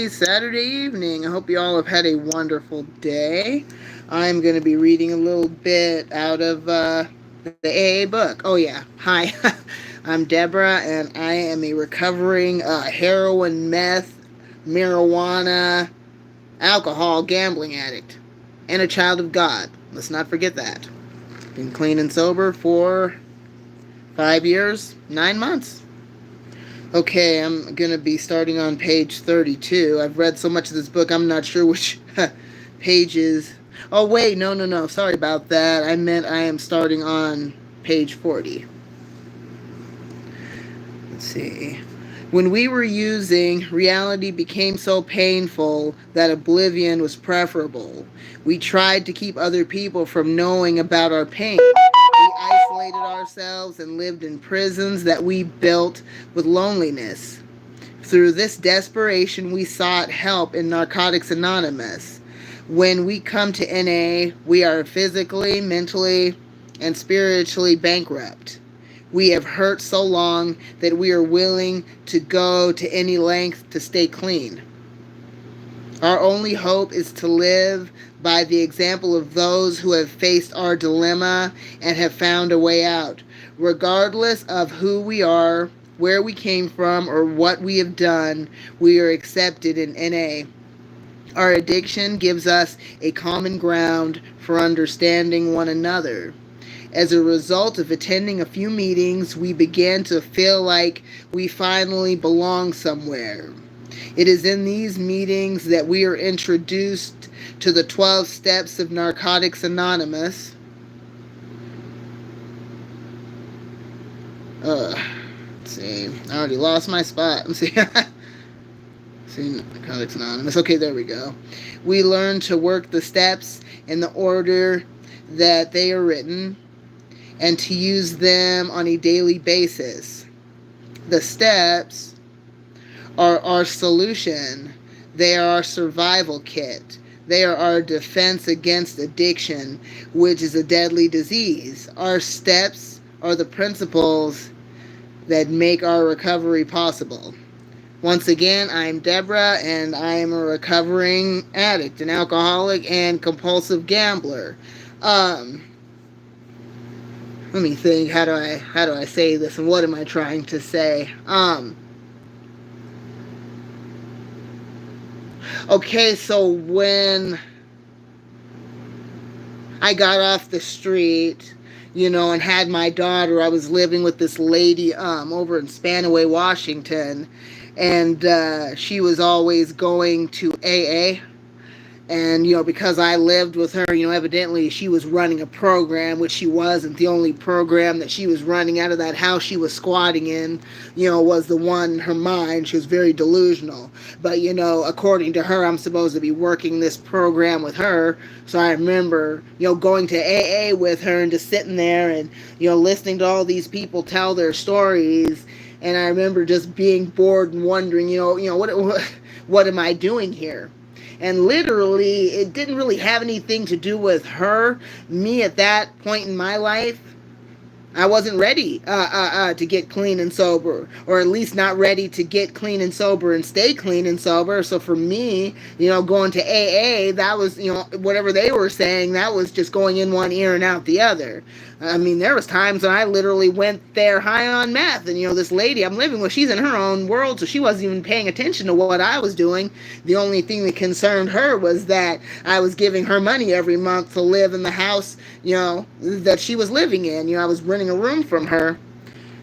Saturday evening. I hope you all have had a wonderful day. I'm going to be reading a little bit out of the AA book. Oh, yeah. Hi. I'm Deborah, and I am a recovering heroin, meth, marijuana, alcohol, gambling addict, and a child of God. Let's not forget that. Been clean and sober for 5 years, 9 months. Okay, I'm going to be starting on page 32. I've read so much of this book, I'm not sure which pages. Oh, wait, no. Sorry about that. I meant I am starting on page 40. Let's see. When we were using, reality became so painful that oblivion was preferable. We tried to keep other people from knowing about our pain. We isolated ourselves and lived in prisons that we built with loneliness. Through this desperation, we sought help in Narcotics Anonymous. When we come to NA, we are physically, mentally, and spiritually bankrupt. We have hurt so long that we are willing to go to any length to stay clean. Our only hope is to live by the example of those who have faced our dilemma and have found a way out. Regardless of who we are, where we came from, or what we have done, we are accepted in NA. Our addiction gives us a common ground for understanding one another. As a result of attending a few meetings, we began to feel like we finally belong somewhere. It is in these meetings that we are introduced to the 12 steps of Narcotics Anonymous. Let's see. I already lost my spot. Let's see. See, Narcotics Anonymous. Okay, there we go. We learn to work the steps in the order that they are written and to use them on a daily basis. The steps are our solution. They are our survival kit. They are our defense against addiction, which is a deadly disease. Our steps are the principles that make our recovery possible. Once again, I'm Deborah, and I am a recovering addict, an alcoholic, and compulsive gambler. Let me think. How do I say this, and what am I trying to say? Okay, so when I got off the street, and had my daughter, I was living with this lady over in Spanaway, Washington, and she was always going to AA. And, because I lived with her, evidently she was running a program, which she wasn't. The only program that she was running out of that house she was squatting in, was the one in her mind. She was very delusional. But, according to her, I'm supposed to be working this program with her. So I remember, going to AA with her and just sitting there and, listening to all these people tell their stories. And I remember just being bored and wondering, what am I doing here? And literally, it didn't really have anything to do with her. Me at that point in my life, I wasn't ready to get clean and sober, or at least not ready to get clean and sober and stay clean and sober. So for me, going to AA, that was, whatever they were saying, that was just going in one ear and out the other. I mean, there was times when I literally went there high on meth, and this lady I'm living with, she's in her own world, so she wasn't even paying attention to what I was doing. The only thing that concerned her was that I was giving her money every month to live in the house, that she was living in. I was renting a room from her.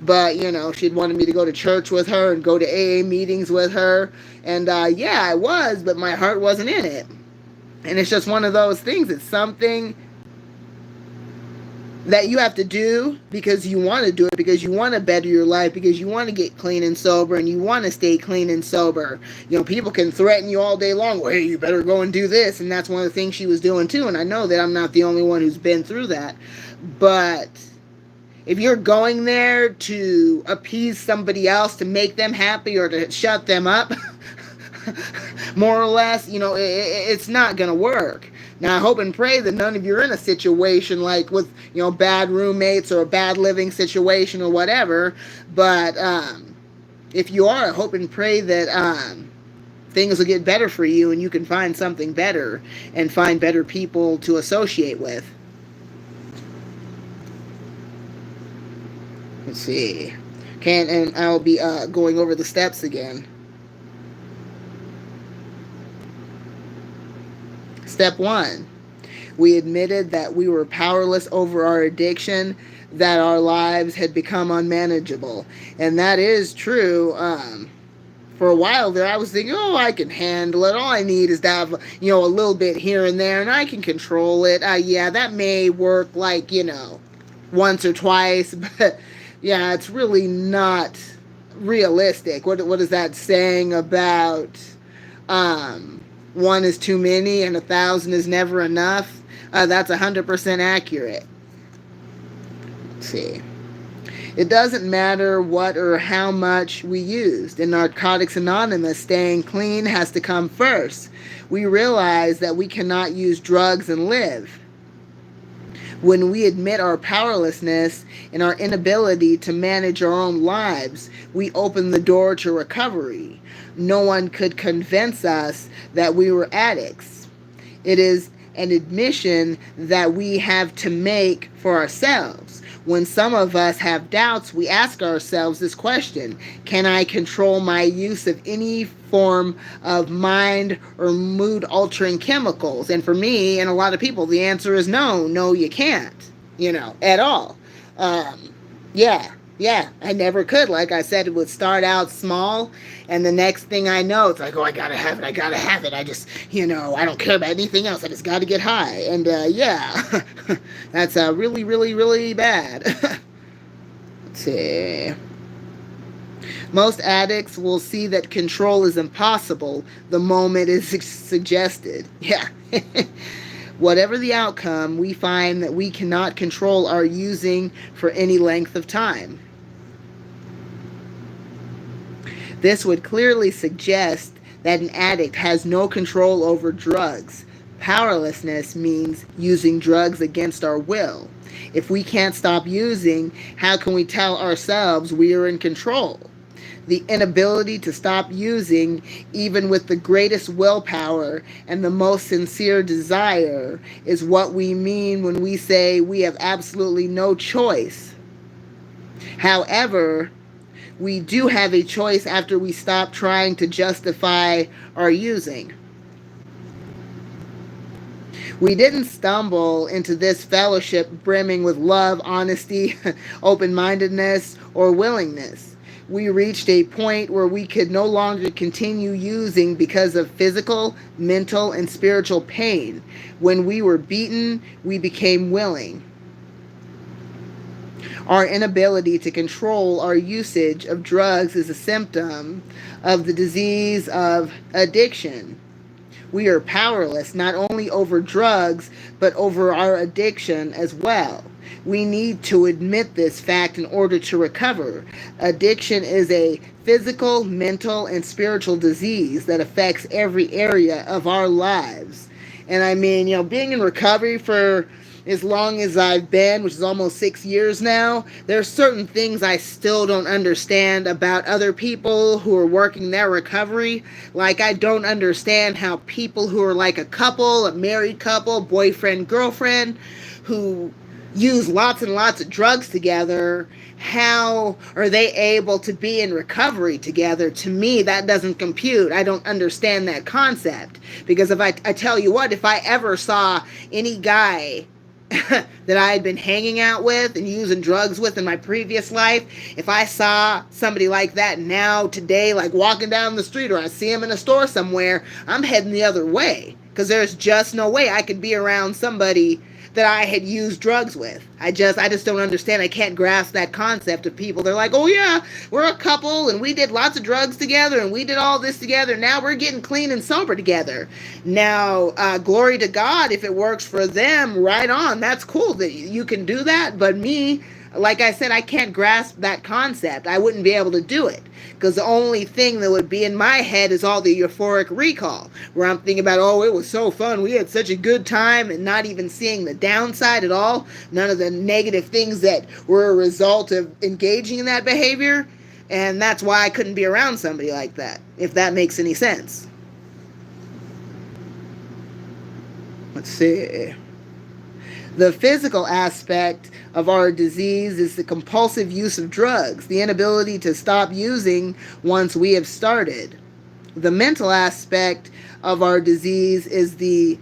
But, she'd wanted me to go to church with her and go to AA meetings with her. And, yeah, I was, but my heart wasn't in it. And it's just one of those things. It's something that you have to do because you want to do it, because you want to better your life, because you want to get clean and sober, and you want to stay clean and sober. People can threaten you all day long. Well, hey, you better go and do this. And that's one of the things she was doing too. And I know that I'm not the only one who's been through that. But if you're going there to appease somebody else, to make them happy, or to shut them up, more or less, it's not going to work. Now, I hope and pray that none of you are in a situation like with, bad roommates or a bad living situation or whatever. But if you are, I hope and pray that things will get better for you, and you can find something better and find better people to associate with. Let's see. And I'll be going over the steps again. Step 1. We admitted that we were powerless over our addiction, that our lives had become unmanageable. And that is true. For a while there, I was thinking, oh, I can handle it. All I need is to have, a little bit here and there, and I can control it. Yeah, that may work like, once or twice, but yeah, it's really not realistic. What is that saying about one is too many and 1,000 is never enough? That's 100% accurate. Let's see. It doesn't matter what or how much we used. In Narcotics Anonymous, staying clean has to come first. We realize that we cannot use drugs and live. When we admit our powerlessness and our inability to manage our own lives, we open the door to recovery. No one could convince us that we were addicts. It is an admission that we have to make for ourselves. When some of us have doubts, we ask ourselves this question: can I control my use of any form of mind or mood altering chemicals? And for me and a lot of people, the answer is no, you can't, at all. Yeah, I never could. Like I said, it would start out small, and the next thing I know, it's like, oh, I gotta have it. I just, I don't care about anything else. I just gotta get high. And yeah, that's really, really, really bad. Let's see. Most addicts will see that control is impossible the moment it is suggested. Yeah. Whatever the outcome, we find that we cannot control our using for any length of time. This would clearly suggest that an addict has no control over drugs. Powerlessness means using drugs against our will. If we can't stop using, how can we tell ourselves we are in control? The inability to stop using, even with the greatest willpower and the most sincere desire, is what we mean when we say we have absolutely no choice. However, we do have a choice after we stop trying to justify our using. We didn't stumble into this fellowship brimming with love, honesty, open-mindedness, or willingness. We reached a point where we could no longer continue using because of physical, mental, and spiritual pain. When we were beaten, we became willing. Our inability to control our usage of drugs is a symptom of the disease of addiction. We are powerless not only over drugs, but over our addiction as well. We need to admit this fact in order to recover. Addiction is a physical, mental, and spiritual disease that affects every area of our lives. And I mean, being in recovery for as long as I've been, which is almost 6 years now, there are certain things I still don't understand about other people who are working their recovery. Like, I don't understand how people who are like a couple, a married couple, boyfriend, girlfriend, who use lots and lots of drugs together, how are they able to be in recovery together? To me, that doesn't compute. I don't understand that concept. Because if I tell you what, if I ever saw any guy that I had been hanging out with and using drugs with in my previous life, if I saw somebody like that now, today, like walking down the street, or I see him in a store somewhere, I'm heading the other way. Because there's just no way I could be around somebody that I had used drugs with. I just don't understand. I can't grasp that concept of people. They're like, oh yeah, we're a couple and we did lots of drugs together and we did all this together. Now we're getting clean and sober together. Now, glory to God, if it works for them, right on. That's cool that you can do that. But me, like I said, I can't grasp that concept. I wouldn't be able to do it. Because the only thing that would be in my head is all the euphoric recall, where I'm thinking about, oh, it was so fun, we had such a good time, and not even seeing the downside at all, none of the negative things that were a result of engaging in that behavior. And that's why I couldn't be around somebody like that, if that makes any sense. Let's see. The physical aspect of our disease is the compulsive use of drugs, the inability to stop using once we have started. The mental aspect of our disease is the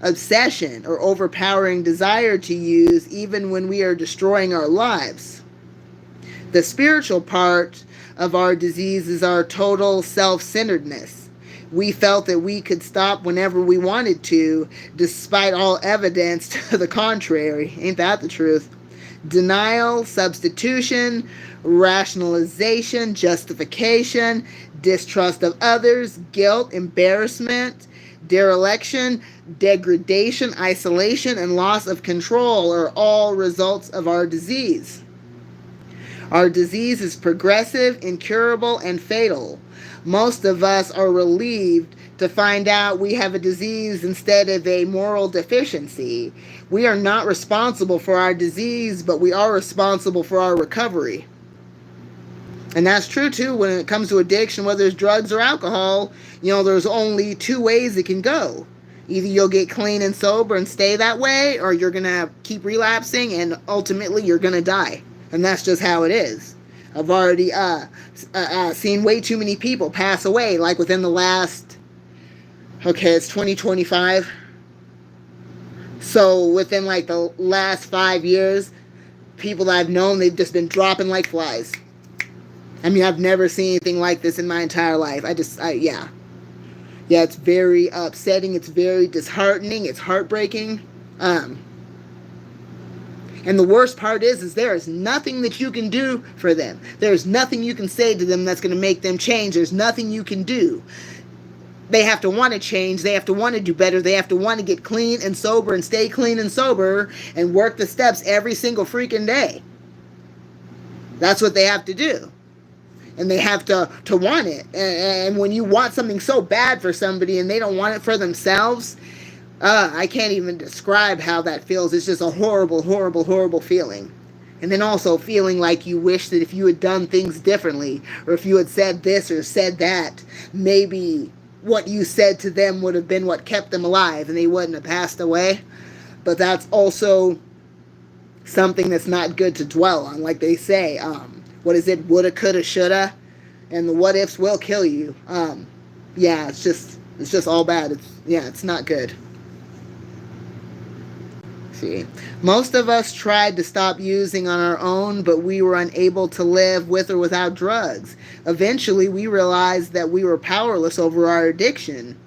obsession or overpowering desire to use even when we are destroying our lives. The spiritual part of our disease is our total self-centeredness. We felt that we could stop whenever we wanted to, despite all evidence to the contrary. Ain't that the truth? Denial, substitution, rationalization, justification, distrust of others, guilt, embarrassment, dereliction, degradation, isolation, and loss of control are all results of our disease. Our disease is progressive, incurable, and fatal. Most of us are relieved to find out we have a disease instead of a moral deficiency. We are not responsible for our disease, but we are responsible for our recovery. And that's true too when it comes to addiction, whether it's drugs or alcohol. There's only two ways it can go. Either you'll get clean and sober and stay that way, or you're going to keep relapsing and ultimately you're going to die. And that's just how it is. I've already seen way too many people pass away, like within the last, it's 2025. So within like the last 5 years, people that I've known, they've just been dropping like flies. I mean, I've never seen anything like this in my entire life. Yeah, it's very upsetting. It's very disheartening. It's heartbreaking. And the worst part is there is nothing that you can do for them. There's nothing you can say to them that's going to make them change. There's nothing you can do. They have to want to change. They have to want to do better. They have to want to get clean and sober and stay clean and sober and work the steps every single freaking day. That's what they have to do. And they have to want it. And when you want something so bad for somebody and they don't want it for themselves, I can't even describe how that feels. It's just a horrible, horrible, horrible feeling. And then also feeling like you wish that if you had done things differently, or if you had said this or said that, maybe what you said to them would have been what kept them alive and they wouldn't have passed away. But that's also something that's not good to dwell on. Like they say, what is it? Woulda, coulda, shoulda. And the what ifs will kill you. It's just all bad. It's not good. Most of us tried to stop using on our own, but we were unable to live with or without drugs. Eventually, we realized that we were powerless over our addiction.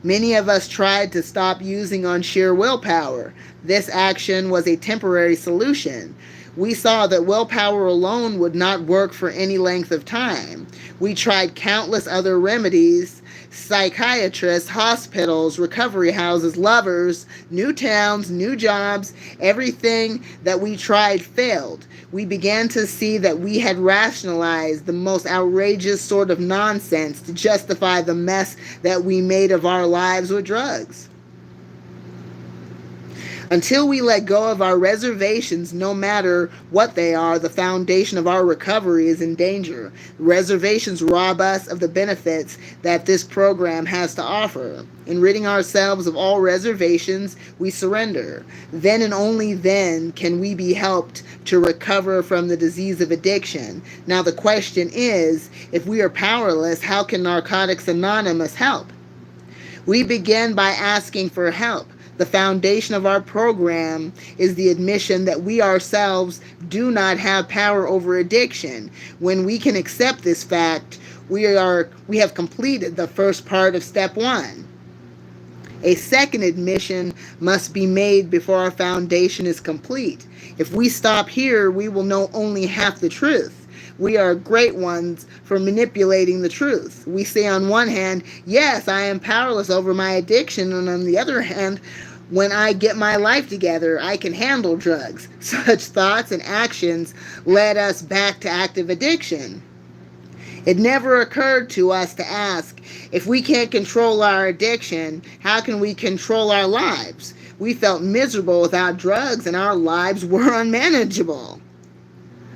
Many of us tried to stop using on sheer willpower. This action was a temporary solution. We saw that willpower alone would not work for any length of time. We tried countless other remedies, psychiatrists, hospitals, recovery houses, lovers, new towns, new jobs. Everything that we tried failed. We began to see that we had rationalized the most outrageous sort of nonsense to justify the mess that we made of our lives with drugs. Until we let go of our reservations, no matter what they are, the foundation of our recovery is in danger. Reservations rob us of the benefits that this program has to offer. In ridding ourselves of all reservations, we surrender. Then and only then can we be helped to recover from the disease of addiction. Now the question is, if we are powerless, how can Narcotics Anonymous help? We begin by asking for help. The foundation of our program is the admission that we ourselves do not have power over addiction. When we can accept this fact, we have completed the first part of step 1. A second admission must be made before our foundation is complete. If we stop here, we will know only half the truth. We are great ones for manipulating the truth. We say on one hand, yes, I am powerless over my addiction, and on the other hand, when I get my life together, I can handle drugs. Such thoughts and actions led us back to active addiction. It never occurred to us to ask, if we can't control our addiction, how can we control our lives? We felt miserable without drugs and our lives were unmanageable.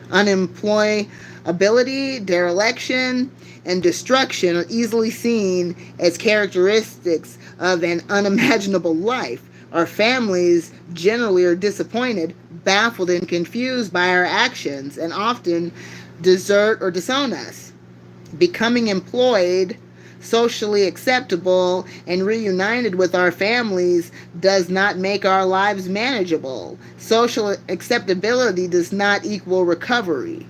Unemployability, dereliction, and destruction are easily seen as characteristics of an unimaginable life. Our families generally are disappointed, baffled, and confused by our actions and often desert or disown us. Becoming employed, socially acceptable, and reunited with our families does not make our lives manageable. Social acceptability does not equal recovery.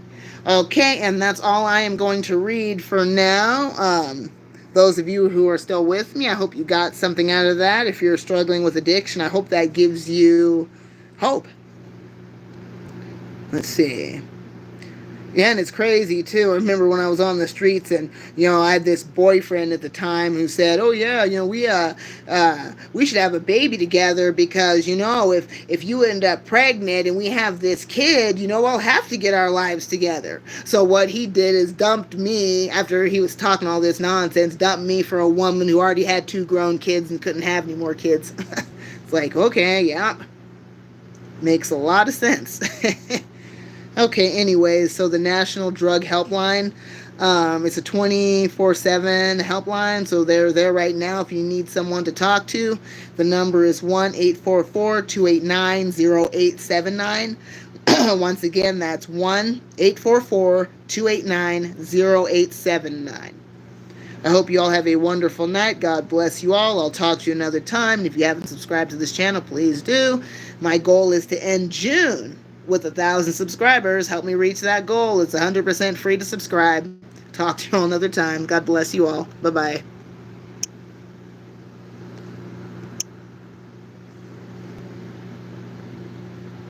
Okay, and that's all I am going to read for now. Those of you who are still with me, I hope you got something out of that. If you're struggling with addiction, I hope that gives you hope. Let's see. Yeah, and it's crazy too. I remember when I was on the streets, and I had this boyfriend at the time who said, "Oh yeah, we should have a baby together because if you end up pregnant and we have this kid, we'll have to get our lives together." So what he did is dumped me after he was talking all this nonsense. Dumped me for a woman who already had 2 grown kids and couldn't have any more kids. It's like, okay, yeah, makes a lot of sense. Okay, anyways, so the National Drug Helpline, it's a 24/7 helpline, so they're there right now if you need someone to talk to. The number is 1-844-289-0879. Once again, that's 1-844-289-0879. I hope you all have a wonderful night. God bless you all. I'll talk to you another time. And if you haven't subscribed to this channel, please do. My goal is to end June with 1,000 subscribers. Help me reach that goal. It's 100% free to subscribe. Talk to you all another time. God bless you all. Bye-bye.